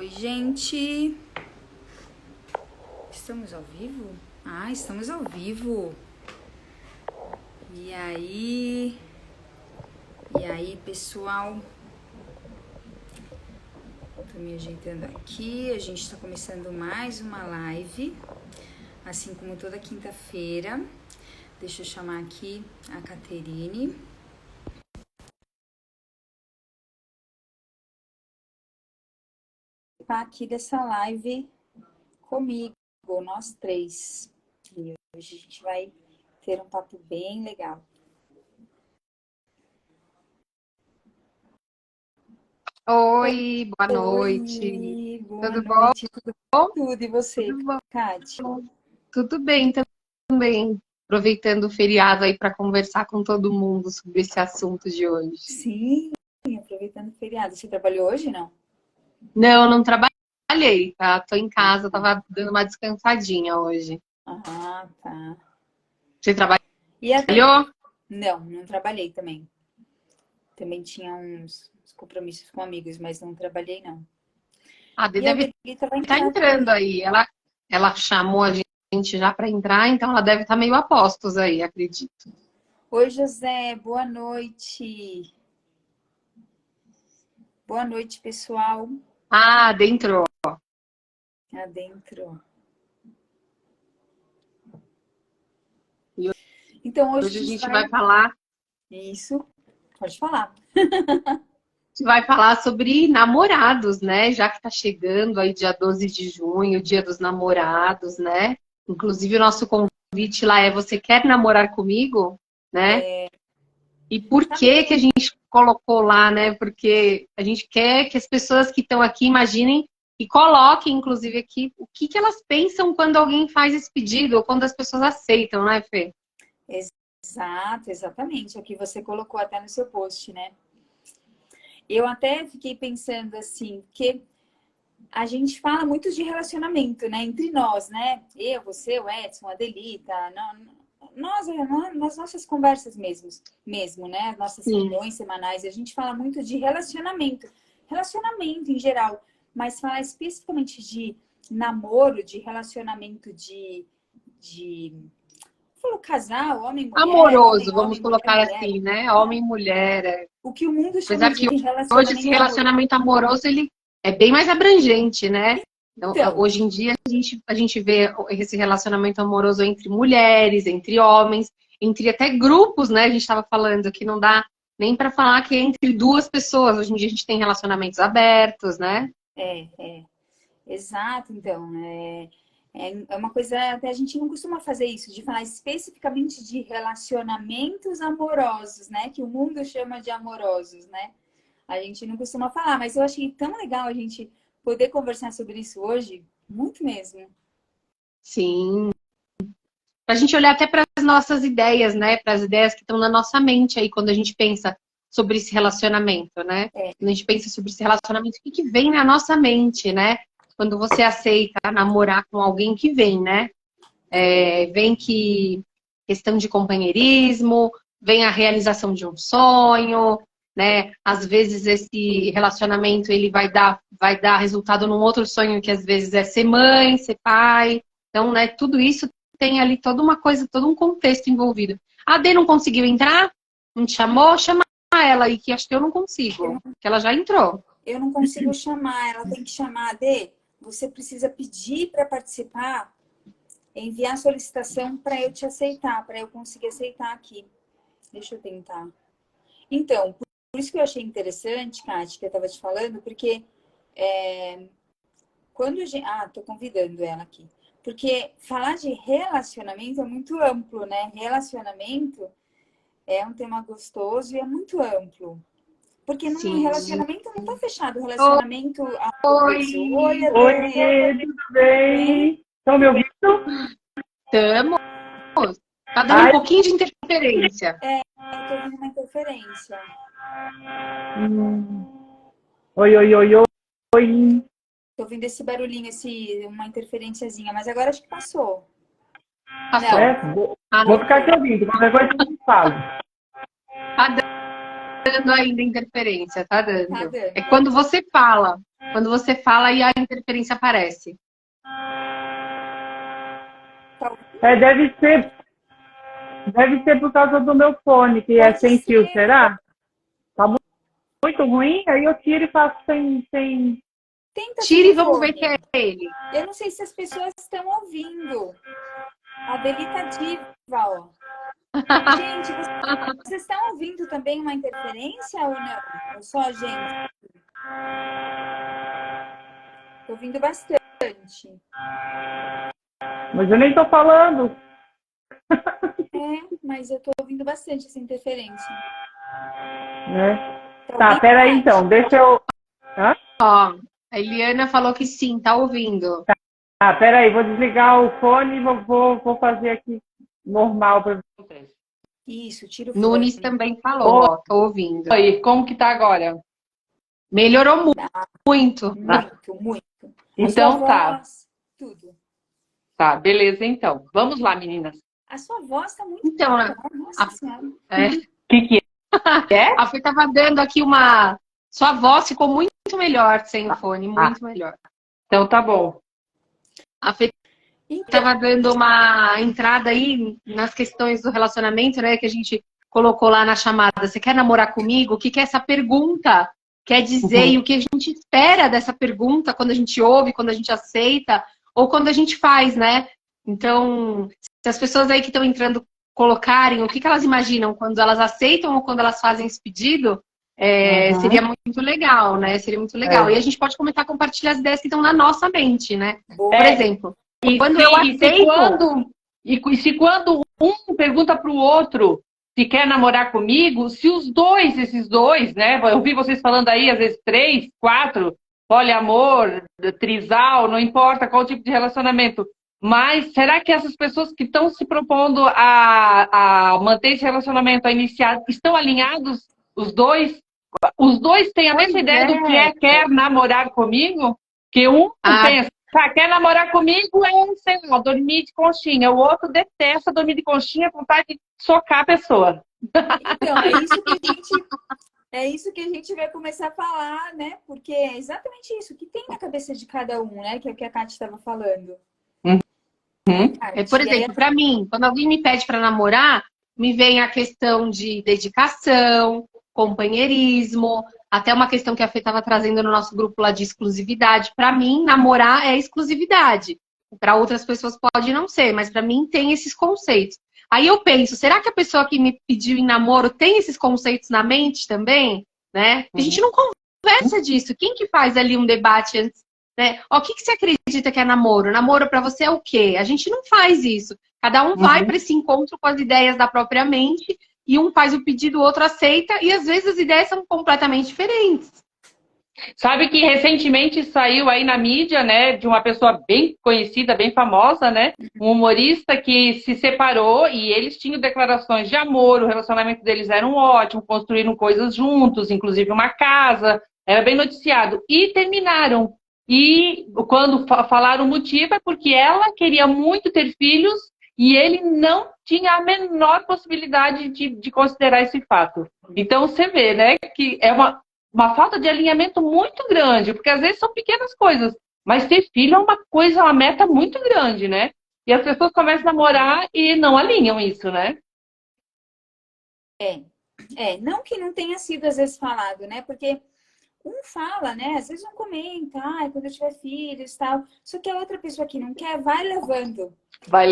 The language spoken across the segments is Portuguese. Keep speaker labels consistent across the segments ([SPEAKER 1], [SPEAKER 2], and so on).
[SPEAKER 1] Oi, gente. Estamos ao vivo? Ah, estamos ao vivo. E aí? E aí, pessoal? Tô me ajeitando aqui. A gente tá começando mais uma live, assim como toda quinta-feira. Deixa eu chamar aqui a Caterine. Aqui dessa live comigo, nós três. E hoje a gente vai ter um papo bem legal.
[SPEAKER 2] Oi, boa noite.
[SPEAKER 1] Oi, boa
[SPEAKER 2] Tudo
[SPEAKER 1] noite.
[SPEAKER 2] bom?
[SPEAKER 1] Tudo. E você,
[SPEAKER 2] Tudo bom.
[SPEAKER 1] Kátia?
[SPEAKER 2] Tudo bem também. Aproveitando o feriado aí para conversar com todo mundo sobre esse assunto de hoje.
[SPEAKER 1] Sim, aproveitando o feriado. Você trabalhou hoje, não?
[SPEAKER 2] Não trabalhei, tá? Tô em casa, tava dando uma descansadinha hoje.
[SPEAKER 1] Ah, tá.
[SPEAKER 2] Você trabalhou?
[SPEAKER 1] E não trabalhei também. Também tinha uns compromissos com amigos, mas não trabalhei, não.
[SPEAKER 2] A Dê deve estar entrando aí. Ela chamou a gente já para entrar, então ela deve estar meio a postos aí, acredito.
[SPEAKER 1] Oi, José, boa noite. Boa noite, pessoal.
[SPEAKER 2] Ah, Dê entrou.
[SPEAKER 1] Adentro.
[SPEAKER 2] Então, hoje a gente vai falar.
[SPEAKER 1] Isso, pode falar.
[SPEAKER 2] A gente vai falar sobre namorados, né? Já que tá chegando aí dia 12 de junho, dia dos namorados, né? Inclusive o nosso convite lá é Você quer namorar comigo? Né? E por que a gente colocou lá, né? Porque a gente quer que as pessoas que estão aqui imaginem e coloquem, inclusive, aqui o que elas pensam quando alguém faz esse pedido ou quando as pessoas aceitam, né, Fê?
[SPEAKER 1] Exato, exatamente. Aqui você colocou até no seu post, né? Eu até fiquei pensando assim, que a gente fala muito de relacionamento, né? Entre nós, né? Eu, você, o Edson, a Adelita, nós, nas nossas conversas mesmo, né? As nossas reuniões semanais, a gente fala muito de relacionamento. Relacionamento em geral. Mas falar especificamente de namoro, de relacionamento de falou casal, homem, mulher,
[SPEAKER 2] Amoroso,
[SPEAKER 1] homem,
[SPEAKER 2] vamos
[SPEAKER 1] mulher,
[SPEAKER 2] colocar
[SPEAKER 1] mulher.
[SPEAKER 2] assim, né? Homem e mulher.
[SPEAKER 1] O que o mundo chama
[SPEAKER 2] Apesar
[SPEAKER 1] de
[SPEAKER 2] que hoje esse relacionamento amoroso ele é bem mais abrangente, né? Então, hoje em dia a gente vê esse relacionamento amoroso entre mulheres, entre homens, entre até grupos, né? A gente estava falando que não dá nem para falar que é entre duas pessoas. Hoje em dia a gente tem relacionamentos abertos, né?
[SPEAKER 1] Exato, então. É uma coisa, até a gente não costuma fazer isso, de falar especificamente de relacionamentos amorosos, né? Que o mundo chama de amorosos, né? A gente não costuma falar, mas eu achei tão legal a gente poder conversar sobre isso hoje, muito mesmo.
[SPEAKER 2] Sim. Para a gente olhar até para as nossas ideias, né? Para as ideias que estão na nossa mente aí quando a gente pensa sobre esse relacionamento, né? Quando a gente pensa sobre esse relacionamento, o que vem na nossa mente, né? Quando você aceita namorar com alguém que vem, né? Vem que questão de companheirismo, vem a realização de um sonho, né? Às vezes esse relacionamento ele vai dar resultado num outro sonho que às vezes é ser mãe, ser pai. Então, né? Tudo isso tem ali toda uma coisa, todo um contexto envolvido. A Dê não conseguiu entrar? Não te chamou? Chama ela aí, que acho que eu não consigo. Que ela já entrou.
[SPEAKER 1] Eu não consigo chamar, ela tem que chamar. Você precisa pedir para participar, enviar solicitação para eu te aceitar, para eu conseguir aceitar aqui. Deixa eu tentar. Então, por isso que eu achei interessante, Kátia, que eu estava te falando, porque quando a gente... tô convidando ela aqui. Porque falar de relacionamento é muito amplo, né? Relacionamento é um tema gostoso e é muito amplo. Porque num relacionamento não tá fechado. O relacionamento...
[SPEAKER 2] Oi,
[SPEAKER 3] tudo bem? Estão me ouvindo?
[SPEAKER 2] Estamos. Tá dando um pouquinho de interferência.
[SPEAKER 1] Eu tô ouvindo uma interferência.
[SPEAKER 3] Oi.
[SPEAKER 1] Tô ouvindo esse barulhinho, uma interferenciazinha, mas agora acho que passou.
[SPEAKER 2] Passou.
[SPEAKER 3] Vou ficar te ouvindo, qualquer coisa a gente fala.
[SPEAKER 2] Tá dando ainda interferência, tá dando.
[SPEAKER 1] Tá dando.
[SPEAKER 2] É quando você fala. Quando você fala e a interferência aparece.
[SPEAKER 3] Deve ser por causa do meu fone, que é
[SPEAKER 1] Pode
[SPEAKER 3] sem fio,
[SPEAKER 1] ser.
[SPEAKER 3] será? Tá muito ruim, aí eu tiro e faço sem...
[SPEAKER 1] Tenta
[SPEAKER 2] Tire e
[SPEAKER 1] sem
[SPEAKER 2] vamos ver
[SPEAKER 1] fone.
[SPEAKER 2] que é ele.
[SPEAKER 1] Eu não sei se as pessoas estão ouvindo. A Beli tá diva, ó. Gente, vocês estão ouvindo também uma interferência ou não? Ou só a gente? Tô ouvindo bastante.
[SPEAKER 3] Mas eu nem tô falando.
[SPEAKER 1] Mas eu tô ouvindo bastante essa interferência.
[SPEAKER 3] Né?
[SPEAKER 1] Tá
[SPEAKER 3] Tá,
[SPEAKER 1] ouvindo,
[SPEAKER 3] peraí
[SPEAKER 1] Nath?
[SPEAKER 3] então, deixa eu... Hã?
[SPEAKER 2] Ó, a Eliana falou que sim, tá ouvindo.
[SPEAKER 3] Tá, peraí, vou desligar o fone e vou fazer aqui normal para vocês.
[SPEAKER 1] Isso, tira o fone.
[SPEAKER 2] Nunes também falou, ó, tô ouvindo.
[SPEAKER 4] Oi, como que tá agora?
[SPEAKER 2] Melhorou muito.
[SPEAKER 1] Muito.
[SPEAKER 4] Então
[SPEAKER 1] A sua
[SPEAKER 4] tá.
[SPEAKER 1] voz, tudo.
[SPEAKER 4] Tá, beleza então. Vamos lá, meninas.
[SPEAKER 1] A sua voz tá muito
[SPEAKER 2] Então,
[SPEAKER 1] boa. Nossa Senhora.
[SPEAKER 2] É.
[SPEAKER 4] O que é?
[SPEAKER 2] A Fê tava dando aqui uma... Sua voz ficou muito melhor sem o fone, muito melhor.
[SPEAKER 4] Então tá bom.
[SPEAKER 2] A Fê tava dando uma entrada aí nas questões do relacionamento, né? Que a gente colocou lá na chamada. Você quer namorar comigo? O que que essa pergunta quer dizer? E o que a gente espera dessa pergunta quando a gente ouve, quando a gente aceita ou quando a gente faz, né? Então, se as pessoas aí que estão entrando colocarem o que que elas imaginam quando elas aceitam ou quando elas fazem esse pedido, seria muito legal, né? Seria muito legal. E a gente pode começar a compartilhar as ideias que estão na nossa mente, né?
[SPEAKER 1] Boa.
[SPEAKER 2] Por exemplo, quando eu aceito...
[SPEAKER 4] Se quando um pergunta para o outro se quer namorar comigo, se esses dois, né? Eu vi vocês falando aí, às vezes 3, 4, poliamor, trisal, não importa qual tipo de relacionamento. Mas será que essas pessoas que estão se propondo a manter esse relacionamento, a iniciar, estão alinhados, os dois? Os dois têm a mesma ideia do que quer namorar comigo? Que um pensa, quer namorar comigo sei lá, dormir de conchinha. O outro detesta dormir de conchinha, com vontade de socar a pessoa.
[SPEAKER 1] Então, é isso que a gente vai começar a falar, né? Porque é exatamente isso que tem na cabeça de cada um, né? Que é o que a Kate estava falando.
[SPEAKER 2] Por exemplo, para mim, quando alguém me pede para namorar, me vem a questão de dedicação, companheirismo, até uma questão que a Fê estava trazendo no nosso grupo lá de exclusividade. Para mim, namorar é exclusividade. Para outras pessoas pode não ser, mas para mim tem esses conceitos. Aí eu penso, será que a pessoa que me pediu em namoro tem esses conceitos na mente também? Né? A gente não conversa disso. Quem que faz ali um debate antes? Né? O que você acredita que é namoro? Namoro para você é o quê? A gente não faz isso. Cada um vai para esse encontro com as ideias da própria mente e um faz o pedido, o outro aceita e às vezes as ideias são completamente diferentes.
[SPEAKER 4] Sabe que recentemente saiu aí na mídia, né, de uma pessoa bem conhecida, bem famosa, né, um humorista que se separou e eles tinham declarações de amor, o relacionamento deles era ótimo, construíram coisas juntos, inclusive uma casa, era bem noticiado, e terminaram. E quando falaram o motivo é porque ela queria muito ter filhos e ele não tinha a menor possibilidade de considerar esse fato. Então você vê, né, que é uma falta de alinhamento muito grande, porque às vezes são pequenas coisas, mas ter filho é uma coisa, uma meta muito grande, né? E as pessoas começam a namorar e não alinham isso, né?
[SPEAKER 1] Não que não tenha sido às vezes falado, né? Porque um fala, né? Às vezes um comenta, quando eu tiver filhos e tal. Só que a outra pessoa que não quer, vai levando.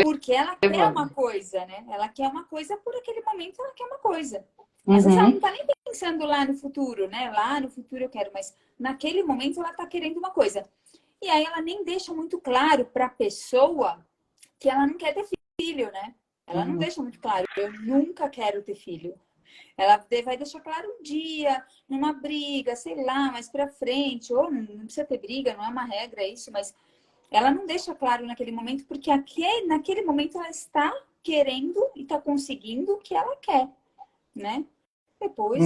[SPEAKER 1] Porque ela quer uma coisa, né? Ela quer uma coisa por aquele momento, ela quer uma coisa. Às vezes ela não tá nem pensando lá no futuro, né? Lá no futuro eu quero, mas naquele momento ela tá querendo uma coisa. E aí ela nem deixa muito claro pra pessoa que ela não quer ter filho, né? Ela não deixa muito claro, eu nunca quero ter filho. Ela vai deixar claro um dia, numa briga, sei lá, mais pra frente. Ou não precisa ter briga, não é uma regra isso, mas ela não deixa claro naquele momento, porque naquele momento ela está querendo e está conseguindo o que ela quer, né? Depois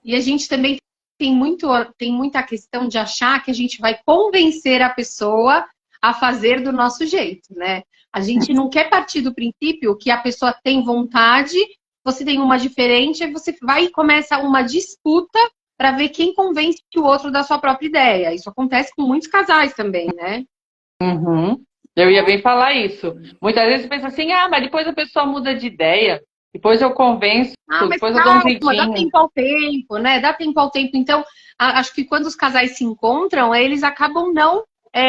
[SPEAKER 2] E a gente também tem muita questão de achar que a gente vai convencer a pessoa a fazer do nosso jeito, né? A gente não quer partir do princípio que a pessoa tem vontade, você tem uma diferente, aí você vai e começa uma disputa para ver quem convence o outro da sua própria ideia. Isso acontece com muitos casais também, né?
[SPEAKER 4] Uhum. Eu ia bem falar isso. Muitas vezes você pensa assim, mas depois a pessoa muda de ideia, depois eu convenço,
[SPEAKER 2] Mas
[SPEAKER 4] depois eu dou um
[SPEAKER 2] calma, dá
[SPEAKER 4] jeitinho.
[SPEAKER 2] tempo ao tempo, né? Dá tempo ao tempo. Então, acho que quando os casais se encontram, eles acabam não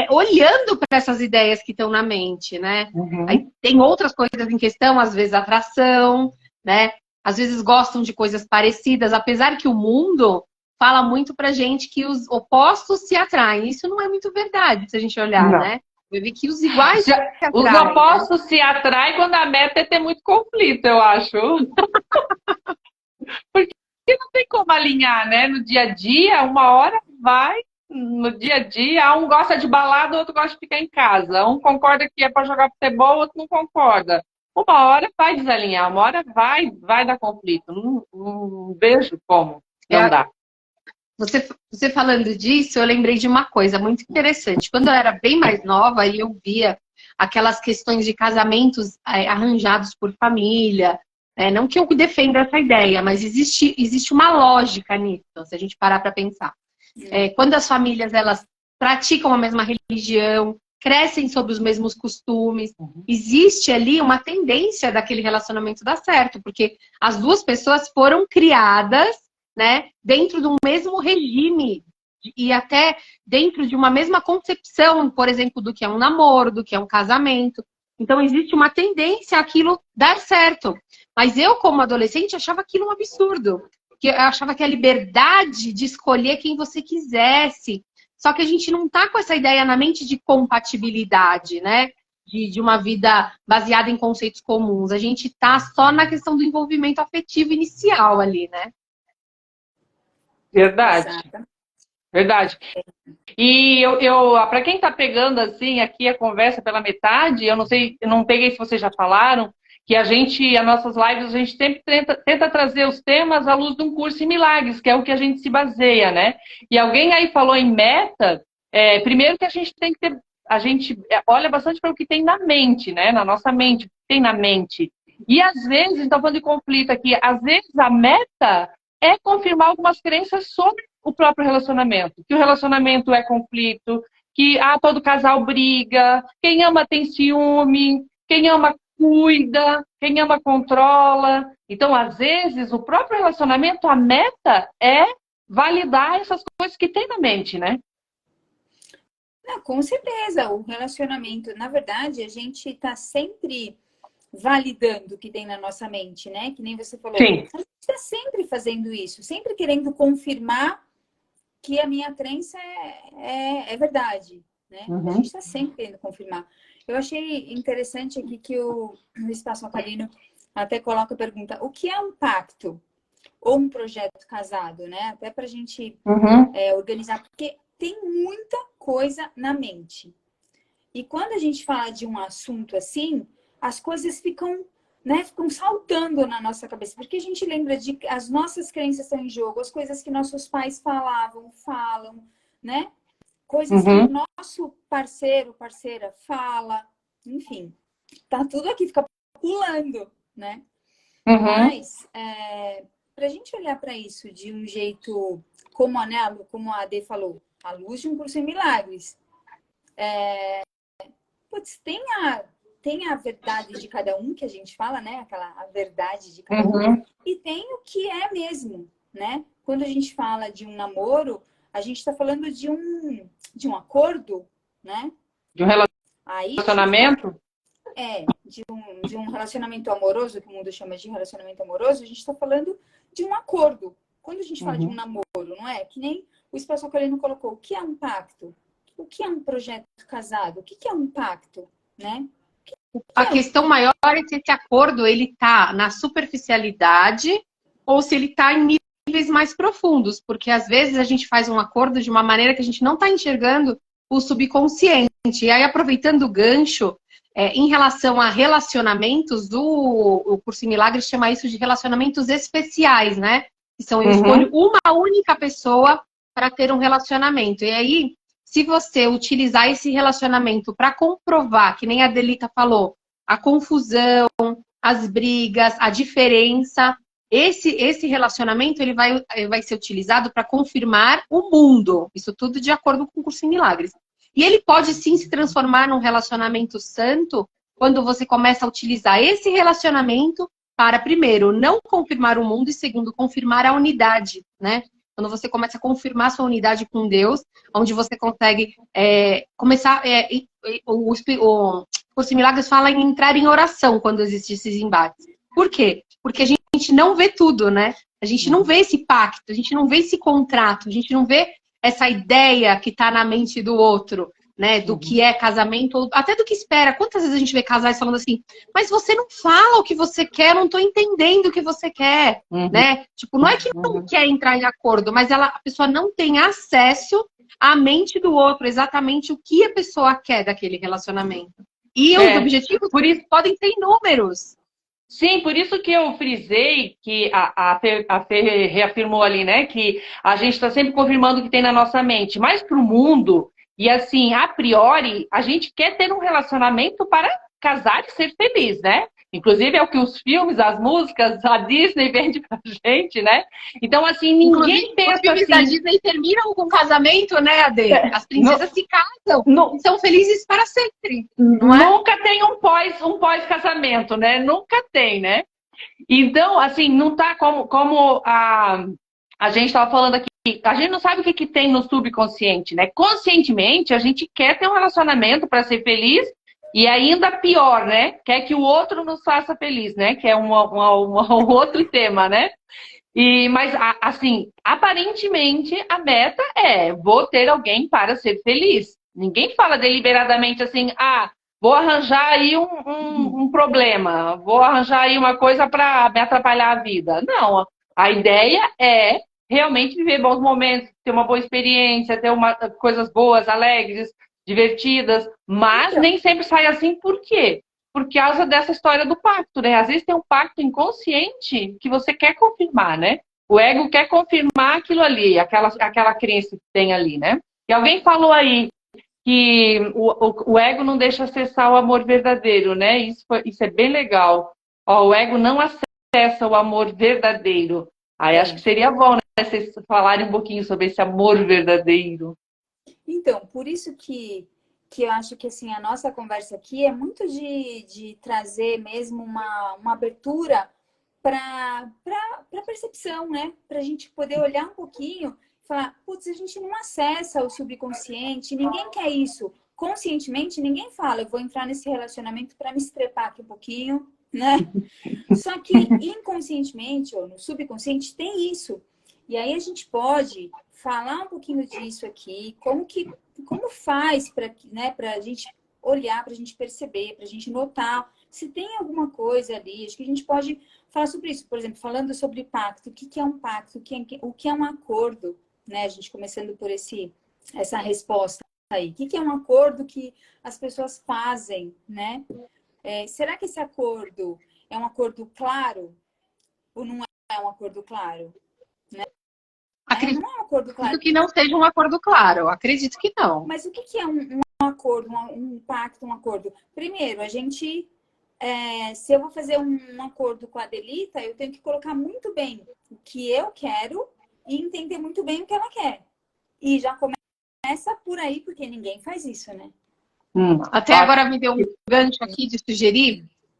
[SPEAKER 2] olhando para essas ideias que estão na mente, né?
[SPEAKER 4] Uhum.
[SPEAKER 2] Aí tem outras coisas em questão, às vezes atração, né? Às vezes gostam de coisas parecidas, apesar que o mundo fala muito pra gente que os opostos se atraem. Isso não é muito verdade, se a gente olhar,
[SPEAKER 4] Não.
[SPEAKER 2] né? Vai ver que os iguais se atraem.
[SPEAKER 4] Os opostos se atraem quando a meta é ter muito conflito, eu acho. Porque não tem como alinhar, né? No dia a dia, uma hora vai, no dia a dia, um gosta de balada, o outro gosta de ficar em casa. Um concorda que é para jogar futebol, o outro não concorda. Uma hora vai desalinhar, uma hora vai dar conflito. Não vejo como não dá.
[SPEAKER 2] Você falando disso, eu lembrei de uma coisa muito interessante. Quando eu era bem mais nova e eu via aquelas questões de casamentos arranjados por família, não que eu defenda essa ideia, mas existe uma lógica nisso, se a gente parar para pensar. Quando as famílias elas praticam a mesma religião, crescem sob os mesmos costumes, existe ali uma tendência daquele relacionamento dar certo, porque as duas pessoas foram criadas, né, dentro de um mesmo regime e até dentro de uma mesma concepção, por exemplo, do que é um namoro, do que é um casamento. Então, existe uma tendência àquilo dar certo. Mas eu, como adolescente, achava aquilo um absurdo. Porque eu achava que a liberdade de escolher quem você quisesse. Só que a gente não tá com essa ideia na mente de compatibilidade, né? De uma vida baseada em conceitos comuns. A gente tá só na questão do envolvimento afetivo inicial ali, né?
[SPEAKER 4] Verdade.
[SPEAKER 1] Exato.
[SPEAKER 4] Verdade. E para quem está pegando assim aqui a conversa pela metade, eu não sei, eu não peguei se vocês já falaram, que as nossas lives, a gente sempre tenta trazer os temas à luz de um curso em milagres, que é o que a gente se baseia, né? E alguém aí falou em meta, primeiro que a gente tem que ter, a gente olha bastante para o que tem na mente, né? Na nossa mente, o que tem na mente. E às vezes, a gente está falando de conflito aqui, às vezes a meta é confirmar algumas crenças sobre o próprio relacionamento. Que o relacionamento é conflito, que todo casal briga, quem ama tem ciúme, quem ama cuida, quem ama controla. Então, às vezes, o próprio relacionamento, a meta é validar essas coisas que tem na mente, né?
[SPEAKER 1] Não, com certeza. O relacionamento, na verdade, a gente está sempre validando o que tem na nossa mente, né? Que nem você falou.
[SPEAKER 4] Sim.
[SPEAKER 1] A gente está sempre fazendo isso, sempre querendo confirmar que a minha crença é verdade, né?
[SPEAKER 4] Uhum.
[SPEAKER 1] A gente está sempre querendo confirmar. Eu achei interessante aqui que o Espaço Aquarino até coloca a pergunta: o que é um pacto? Ou um projeto casado, né? Até para a gente organizar, porque tem muita coisa na mente. E quando a gente fala de um assunto assim, as coisas ficam saltando na nossa cabeça, porque a gente lembra de que as nossas crenças estão em jogo, as coisas que nossos pais falam, né? Coisas que o nosso parceiro, parceira fala, enfim, tá tudo aqui, fica pulando, né? Mas, pra gente olhar para isso de um jeito, como a Ade falou, à luz de um curso em milagres, tem a verdade de cada um, que a gente fala, né? A verdade de cada um. E tem o que é mesmo, né? Quando a gente fala de um namoro, a gente está falando de um acordo, né?
[SPEAKER 4] De um relacionamento?
[SPEAKER 1] De um relacionamento amoroso, que o mundo chama de relacionamento amoroso, a gente está falando de um acordo. Quando a gente fala de um namoro, não é? Que nem o Espaço Aquarino colocou. O que é um pacto? O que é um projeto casado? O que é um pacto, né?
[SPEAKER 2] A questão maior é se esse acordo ele tá na superficialidade ou se ele tá em níveis mais profundos, porque às vezes a gente faz um acordo de uma maneira que a gente não está enxergando o subconsciente. E aí, aproveitando o gancho, em relação a relacionamentos, o Curso em Milagres chama isso de relacionamentos especiais, né? Que são, eu escolho uma única pessoa para ter um relacionamento. E aí, se você utilizar esse relacionamento para comprovar, que nem a Delita falou, a confusão, as brigas, a diferença, esse relacionamento ele vai ser utilizado para confirmar o mundo. Isso tudo de acordo com o Curso em Milagres. E ele pode sim se transformar num relacionamento santo quando você começa a utilizar esse relacionamento para, primeiro, não confirmar o mundo e, segundo, confirmar a unidade, né? Quando você começa a confirmar sua unidade com Deus, onde você consegue começar... o Curso em Milagres fala em entrar em oração quando existem esses embates. Por quê? Porque a gente não vê tudo, né? A gente não vê esse pacto, a gente não vê esse contrato, a gente não vê essa ideia que está na mente do outro, né? Do que é casamento, até do que espera. Quantas vezes a gente vê casais falando assim, mas você não fala o que você quer, eu não estou entendendo o que você quer, né? Tipo, não é que não quer entrar em acordo, mas a pessoa não tem acesso à mente do outro, exatamente o que a pessoa quer daquele relacionamento. E os objetivos, por isso, podem ser inúmeros.
[SPEAKER 4] Sim, por isso que eu frisei que a Fê reafirmou ali, né? Que a gente está sempre confirmando o que tem na nossa mente. Mas para o mundo, e assim, a priori, a gente quer ter um relacionamento para casar e ser feliz, né? Inclusive é o que os filmes, as músicas, a Disney vende pra gente, né? Então, assim, ninguém pensa
[SPEAKER 2] os filmes
[SPEAKER 4] assim...
[SPEAKER 2] da Disney terminam com casamento, né, Ade? As princesas se casam e são felizes para sempre. Não é?
[SPEAKER 4] Nunca tem um pós-casamento, né? Nunca tem, né? Então, assim, não tá como a gente estava falando aqui, a gente não sabe o que tem no subconsciente, né? Conscientemente, a gente quer ter um relacionamento para ser feliz. E ainda pior, né? Quer que o outro nos faça feliz, né? Que é um outro tema, né? Mas, assim, aparentemente, a meta vou ter alguém para ser feliz. Ninguém fala deliberadamente assim, vou arranjar aí um problema, vou arranjar aí uma coisa para me atrapalhar a vida. Não, a ideia é realmente viver bons momentos, ter uma boa experiência, ter coisas boas, alegres, divertidas, mas nem sempre sai assim. Por quê? Por causa dessa história do pacto, né? Às vezes tem um pacto inconsciente que você quer confirmar, né? O ego quer confirmar aquilo ali, aquela crença que tem ali, né? E alguém falou aí que o ego não deixa acessar o amor verdadeiro, né? Isso é bem legal. O ego não acessa o amor verdadeiro. Aí acho que seria bom, né? Vocês falarem um pouquinho sobre esse amor verdadeiro.
[SPEAKER 1] Então, por isso que eu acho que assim, a nossa conversa aqui é muito de trazer mesmo uma abertura para percepção, né? Para a gente poder olhar um pouquinho e falar, putz, a gente não acessa o subconsciente, ninguém quer isso. Conscientemente, ninguém fala, eu vou entrar nesse relacionamento para me estrepar aqui um pouquinho, né? Só que inconscientemente, ou no subconsciente, tem isso. E aí a gente pode falar um pouquinho disso aqui, como faz para, né, para a gente olhar, para a gente perceber, para a gente notar se tem alguma coisa ali. Acho que a gente pode falar sobre isso. Por exemplo, falando sobre pacto, o que é um pacto, o que é um acordo, né? A gente começando por essa resposta aí. O que é um acordo que as pessoas fazem, né? Será que esse acordo é um acordo claro ou não é um acordo claro? Né?
[SPEAKER 2] Acredito
[SPEAKER 1] não é um acordo claro.
[SPEAKER 2] que não seja um acordo claro. Acredito que não.
[SPEAKER 1] Mas o que é um acordo, um pacto, um acordo? Primeiro, a gente... se eu vou fazer um acordo com a Adelita, eu tenho que colocar muito bem o que eu quero e entender muito bem o que ela quer. E já começa por aí, porque ninguém faz isso, né?
[SPEAKER 2] Até agora me deu um gancho aqui de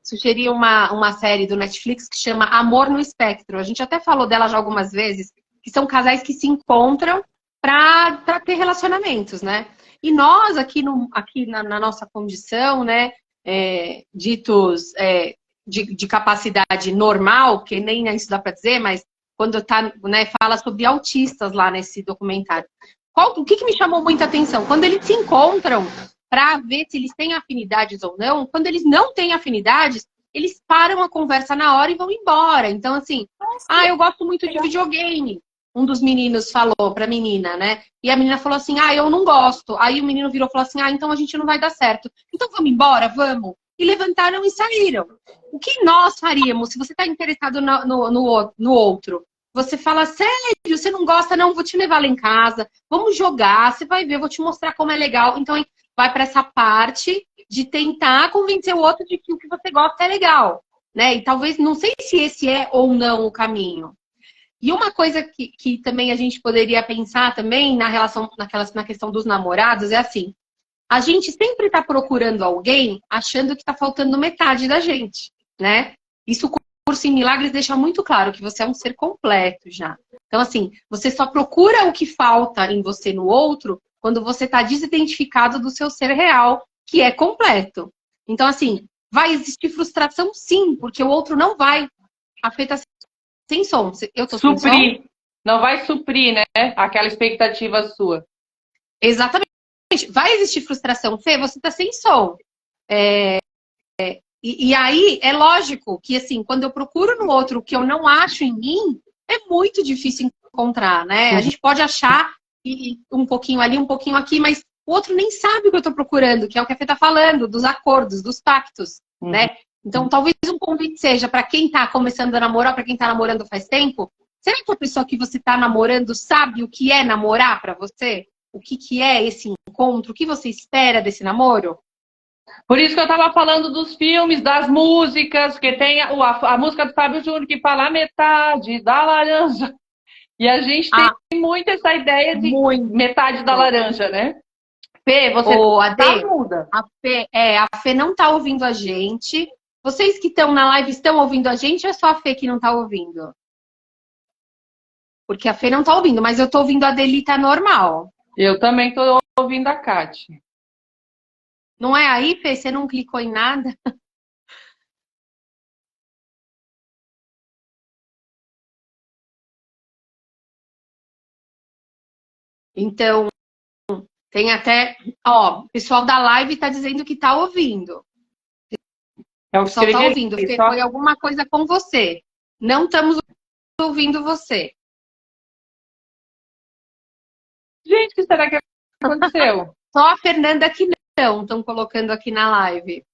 [SPEAKER 2] sugerir uma série do Netflix que chama Amor no Espectro. A gente até falou dela já algumas vezes, que são casais que se encontram para ter relacionamentos, né? E nós, aqui na nossa condição, né, ditos de capacidade normal, que nem isso dá para dizer, mas quando né, fala sobre autistas lá nesse documentário. O que me chamou muita atenção? Quando eles se encontram para ver se eles têm afinidades ou não, quando eles não têm afinidades, eles param a conversa na hora e vão embora. Então, assim, eu gosto muito de videogame. Um dos meninos falou pra menina, né? E a menina falou assim, eu não gosto. Aí o menino virou e falou assim, então a gente não vai dar certo. Então vamos embora, vamos. E levantaram e saíram. O que nós faríamos se você tá interessado no outro? Você fala, sério, você não gosta? Não, vou te levar lá em casa. Vamos jogar, você vai ver, eu vou te mostrar como é legal. Então vai pra essa parte de tentar convencer o outro de que o que você gosta é legal. né? E talvez, não sei se esse é ou não o caminho. E uma coisa que também a gente poderia pensar também na questão dos namorados é assim, a gente sempre está procurando alguém achando que está faltando metade da gente, né? Isso o Curso em Milagres deixa muito claro que você é um ser completo já. Então, assim, você só procura o que falta em você no outro quando você está desidentificado do seu ser real, que é completo. Então, assim, vai existir frustração sim, porque o outro não vai. A Fê tá sem som. Eu tô sem som?
[SPEAKER 4] Suprir. Não vai suprir, né? Aquela expectativa sua.
[SPEAKER 2] Exatamente. Vai existir frustração. Fê, você tá sem som. E aí, é lógico que, assim, quando eu procuro no outro o que eu não acho em mim, é muito difícil encontrar, né? A gente pode achar um pouquinho ali, um pouquinho aqui, mas o outro nem sabe o que eu tô procurando, que é o que a Fê tá falando, dos acordos, dos pactos, né? Então, talvez um convite seja para quem tá começando a namorar, para quem tá namorando faz tempo, será que a pessoa que você tá namorando sabe o que é namorar para você? O que é esse encontro? O que você espera desse namoro?
[SPEAKER 4] Por isso que eu estava falando dos filmes, das músicas, que tem a música do Fábio Júnior que fala a metade da laranja. E a gente tem muito essa ideia de metade da laranja, né? Fê, você tá muda.
[SPEAKER 2] A Fê não tá ouvindo a gente. Vocês que estão na live estão ouvindo a gente ou é só a Fê que não tá ouvindo? Porque a Fê não tá ouvindo, mas eu tô ouvindo a Delita normal.
[SPEAKER 4] Eu também tô ouvindo a Kátia.
[SPEAKER 2] Não é aí, Fê? Você não clicou em nada? Então, tem até... Ó, o pessoal da live tá dizendo que tá ouvindo. O pessoal tá ouvindo. Fê, foi alguma coisa com você. Não estamos ouvindo você.
[SPEAKER 4] Gente, o que será que aconteceu?
[SPEAKER 2] Só a Fernanda que não estão colocando aqui na live.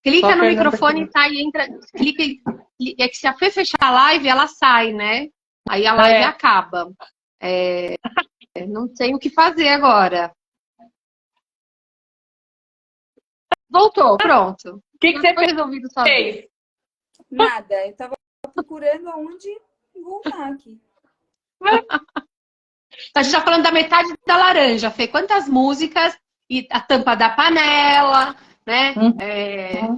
[SPEAKER 2] Clica no microfone, tá? E entra. Clica. É que se a Fê fechar a live, ela sai, né? Aí a live acaba. Não sei o que fazer agora. Voltou, pronto.
[SPEAKER 4] O que você
[SPEAKER 2] foi resolvido sozinho?
[SPEAKER 1] Nada, eu tava procurando aonde voltar aqui.
[SPEAKER 2] A gente tá falando da metade da laranja, Fê. Quantas músicas e a tampa da panela, né?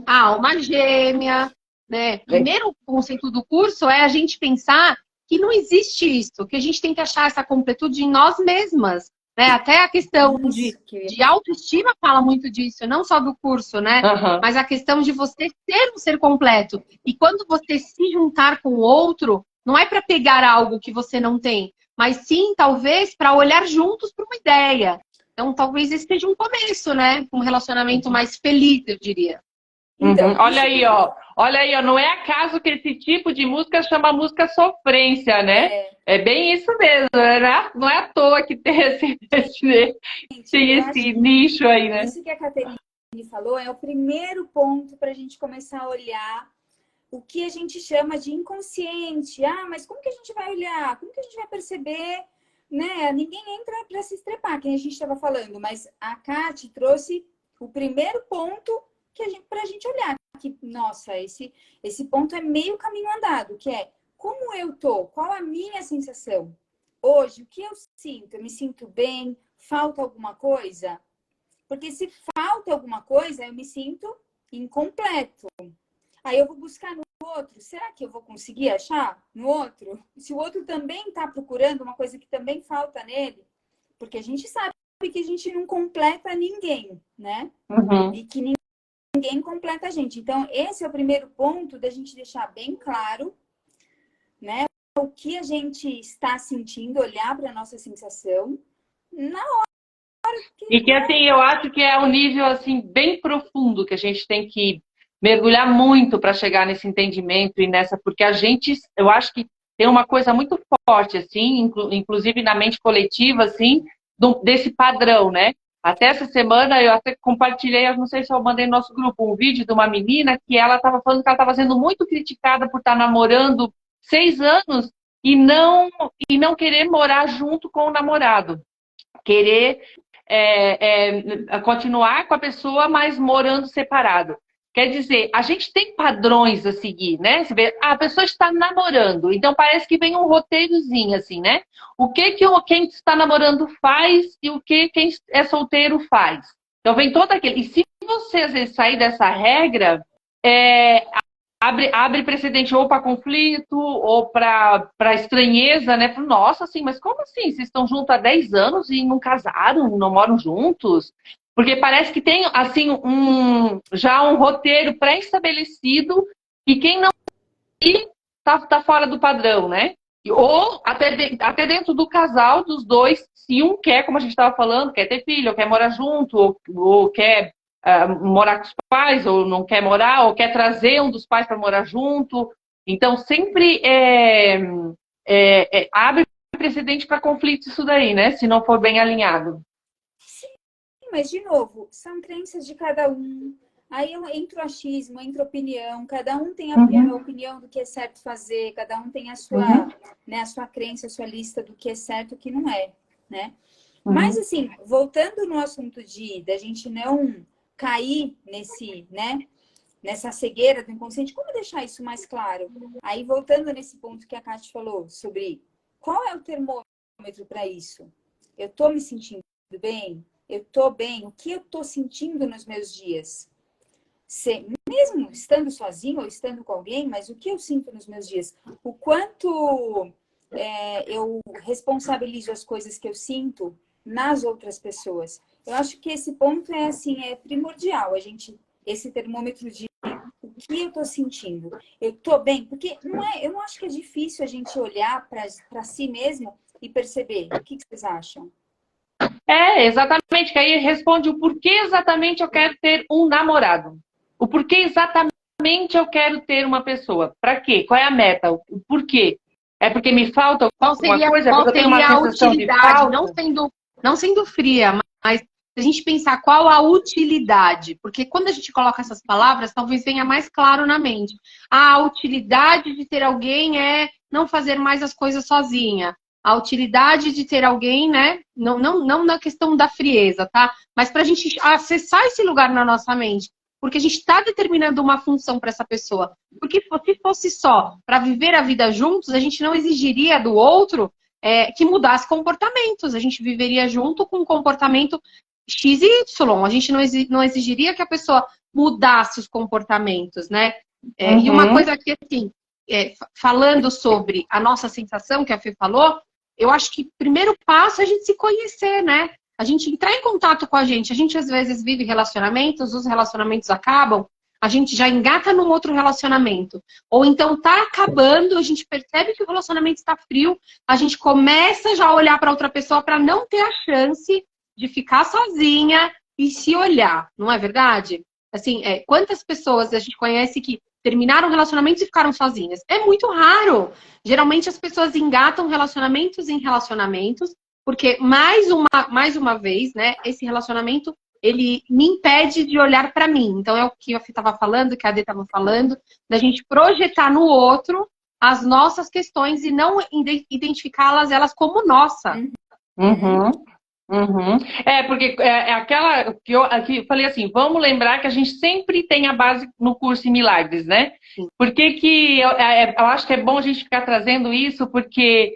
[SPEAKER 2] Alma gêmea, né? Primeiro conceito do curso é a gente pensar que não existe isso, que a gente tem que achar essa completude em nós mesmas, né? Até a questão de autoestima fala muito disso, não só do curso, né? Mas a questão de você ser um ser completo. E quando você se juntar com o outro, não é para pegar algo que você não tem, mas sim, talvez, para olhar juntos para uma ideia. Então, talvez esse seja um começo, né? Um relacionamento mais feliz, eu diria.
[SPEAKER 4] Então, olha aí, ó. Olha aí, ó. Não é acaso que esse tipo de música chama música sofrência, né? É bem isso mesmo, né? Não é à toa que tem esse nicho aí, né?
[SPEAKER 1] Isso que a Caterine falou é o primeiro ponto para a gente começar a olhar o que a gente chama de inconsciente. Mas como que a gente vai olhar? Como que a gente vai perceber? Né? Ninguém entra para se estrepar, quem a gente estava falando, mas a Kati trouxe o primeiro ponto para a gente olhar. Que, nossa, esse ponto é meio caminho andado, que é como eu tô, qual a minha sensação? Hoje, o que eu sinto? Eu me sinto bem? Falta alguma coisa? Porque se falta alguma coisa, eu me sinto incompleto. Aí eu vou buscar no outro. Será que eu vou conseguir achar no outro? Se o outro também está procurando uma coisa que também falta nele, porque a gente sabe que a gente não completa ninguém, né? E que ninguém completa a gente. Então, esse é o primeiro ponto da gente deixar bem claro, né? O que a gente está sentindo, olhar para a nossa sensação na hora.
[SPEAKER 4] E que, assim, eu acho que é um nível, assim, bem profundo que a gente tem que mergulhar muito para chegar nesse entendimento e nessa... Porque a gente, eu acho que tem uma coisa muito forte, assim, inclusive na mente coletiva, assim, desse padrão, né? Até essa semana eu até compartilhei, eu não sei se eu mandei no nosso grupo, um vídeo de uma menina que ela estava falando que ela estava sendo muito criticada por estar namorando 6 anos e não querer morar junto com o namorado. Querer continuar com a pessoa, mas morando separado. Quer dizer, a gente tem padrões a seguir, né? Você vê, a pessoa está namorando, então parece que vem um roteirozinho, assim, né? O que quem está namorando faz e o que quem é solteiro faz. Então vem todo aquele... E se você, às vezes, sair dessa regra, abre precedente ou para conflito ou para estranheza, né? Nossa, assim, mas como assim? Vocês estão juntos há 10 anos e não casaram, não moram juntos? Porque parece que tem, assim, já um roteiro pré-estabelecido e quem não tá fora do padrão, né? Ou até dentro do casal, dos dois, se um quer, como a gente estava falando, quer ter filho, ou quer morar junto, ou quer morar com os pais, ou não quer morar, ou quer trazer um dos pais para morar junto. Então, sempre abre precedente para conflito isso daí, né? Se não for bem alinhado.
[SPEAKER 1] Mas, de novo, são crenças de cada um. Aí entra o achismo, entra a opinião. Cada um tem a opinião do que é certo fazer. Cada um tem a sua, né, a sua crença, a sua lista do que é certo e o que não é, né? Mas, assim, voltando no assunto da gente não cair nessa cegueira do inconsciente, como deixar isso mais claro? Aí, voltando nesse ponto que a Kátia falou sobre qual é o termômetro para isso? Eu tô me sentindo bem? Eu tô bem? O que eu tô sentindo nos meus dias? Mesmo estando sozinho ou estando com alguém, mas o que eu sinto nos meus dias? O quanto eu responsabilizo as coisas que eu sinto nas outras pessoas? Eu acho que esse ponto é primordial, esse termômetro de o que eu tô sentindo. Eu tô bem? Porque eu não acho que é difícil a gente olhar para si mesmo e perceber. O que vocês acham?
[SPEAKER 4] Exatamente, que aí responde o porquê exatamente eu quero ter um namorado. O porquê exatamente eu quero ter uma pessoa. Para quê? Qual é a meta? O porquê? É porque me falta alguma coisa?
[SPEAKER 2] Qual
[SPEAKER 4] eu tenho uma
[SPEAKER 2] seria a
[SPEAKER 4] sensação
[SPEAKER 2] utilidade?
[SPEAKER 4] de falta?
[SPEAKER 2] Não sendo fria, mas se a gente pensar qual a utilidade, porque quando a gente coloca essas palavras, talvez venha mais claro na mente. A utilidade de ter alguém é não fazer mais as coisas sozinha. A utilidade de ter alguém, né? Não na questão da frieza, tá? Mas para a gente acessar esse lugar na nossa mente. Porque a gente está determinando uma função para essa pessoa. Porque se fosse só para viver a vida juntos, a gente não exigiria do outro que mudasse comportamentos. A gente viveria junto com um comportamento X e Y. A gente não exigiria que a pessoa mudasse os comportamentos, né? E uma coisa que, assim, falando sobre a nossa sensação, que a Fê falou, eu acho que o primeiro passo é a gente se conhecer, né? A gente entrar em contato com a gente. A gente, às vezes, vive relacionamentos, os relacionamentos acabam, a gente já engata num outro relacionamento. Ou então tá acabando, a gente percebe que o relacionamento está frio, a gente começa já a olhar para outra pessoa para não ter a chance de ficar sozinha e se olhar, não é verdade? Assim, quantas pessoas a gente conhece que terminaram relacionamentos e ficaram sozinhas? É muito raro. Geralmente as pessoas engatam relacionamentos em relacionamentos, porque mais uma vez, né, esse relacionamento, ele me impede de olhar para mim. Então é o que eu estava falando, que a Adê estava falando, da gente projetar no outro as nossas questões e não identificá-las elas como nossa.
[SPEAKER 4] Porque aquela que eu falei assim, vamos lembrar que a gente sempre tem a base no curso em Milagres, né?
[SPEAKER 2] Sim.
[SPEAKER 4] Por que eu acho que é bom a gente ficar trazendo isso, porque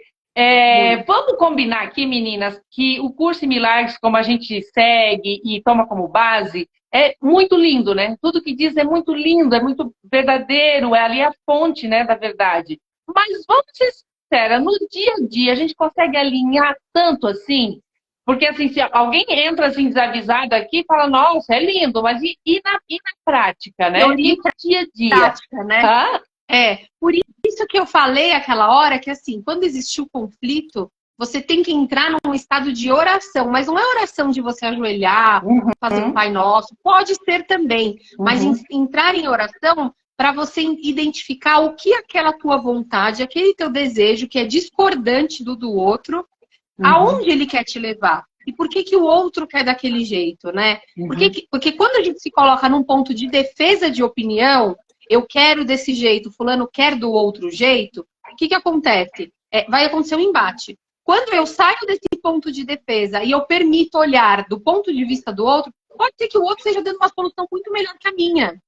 [SPEAKER 4] vamos combinar aqui, meninas, que o curso em Milagres, como a gente segue e toma como base, é muito lindo, né? Tudo que diz é muito lindo, é muito verdadeiro, é ali a fonte, né, da verdade. Mas vamos ser sinceras, no dia a dia a gente consegue alinhar tanto assim? Porque, assim, se alguém entra assim, desavisado aqui, fala, nossa, é lindo, mas e na prática, né? E no dia a dia?
[SPEAKER 2] Prática, né? Por isso que eu falei aquela hora que, assim, quando existiu conflito, você tem que entrar num estado de oração. Mas não é oração de você ajoelhar, fazer um Pai Nosso. Pode ser também. Mas entrar em oração para você identificar o que aquela tua vontade, aquele teu desejo, que é discordante do outro, aonde ele quer te levar? E por que o outro quer daquele jeito, né? Porque quando a gente se coloca num ponto de defesa de opinião, eu quero desse jeito, fulano quer do outro jeito, o que acontece? Vai acontecer um embate. Quando eu saio desse ponto de defesa e eu permito olhar do ponto de vista do outro, pode ser que o outro esteja dando uma solução muito melhor que a minha.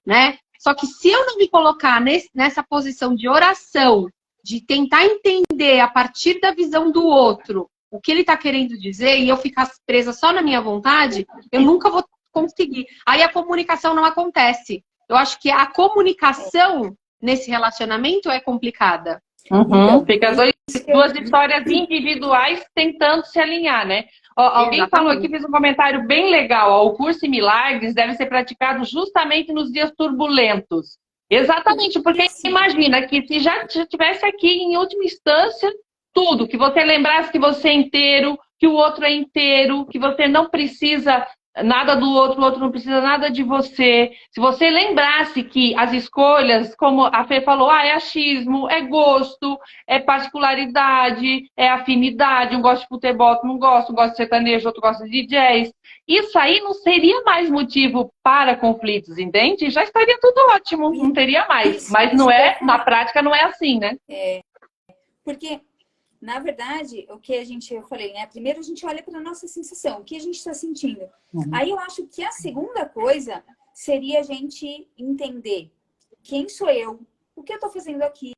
[SPEAKER 2] né? Só que se eu não me colocar nessa posição de oração, de tentar entender a partir da visão do outro o que ele está querendo dizer e eu ficar presa só na minha vontade, eu nunca vou conseguir. Aí a comunicação não acontece. Eu acho que a comunicação nesse relacionamento é complicada.
[SPEAKER 4] Uhum. Fica as duas histórias individuais tentando se alinhar, né? Alguém falou aqui, fez um comentário bem legal. Ó, o curso em milagres deve ser praticado justamente nos dias turbulentos. Exatamente, porque imagina que se já estivesse aqui em última instância, tudo, que você lembrasse que você é inteiro, que o outro é inteiro, que você não precisa nada do outro, o outro não precisa nada de você. Se você lembrasse que as escolhas, como a Fê falou, é achismo, é gosto, é particularidade, é afinidade, um gosta de futebol, outro não gosta, um gosta de sertanejo, outro gosta de jazz. Isso aí não seria mais motivo para conflitos, entende? Já estaria tudo ótimo, não teria mais. Mas não é, na prática não é assim, né?
[SPEAKER 1] Porque, na verdade, o que eu falei, né? Primeiro a gente olha para a nossa sensação, o que a gente está sentindo. Aí eu acho que a segunda coisa seria a gente entender quem sou eu, o que eu estou fazendo aqui,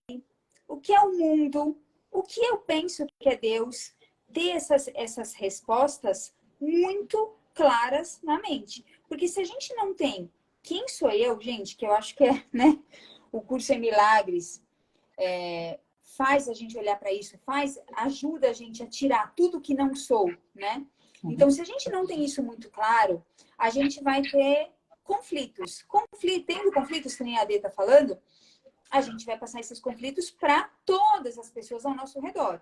[SPEAKER 1] o que é o mundo, o que eu penso que é Deus, ter essas respostas muito claras na mente. Porque se a gente não tem quem sou eu, gente, que eu acho que é, né? O curso em milagres faz a gente olhar para isso, ajuda a gente a tirar tudo que não sou, né? Então, se a gente não tem isso muito claro, a gente vai ter conflitos. Tendo conflitos, que nem a Adê está falando, a gente vai passar esses conflitos para todas as pessoas ao nosso redor.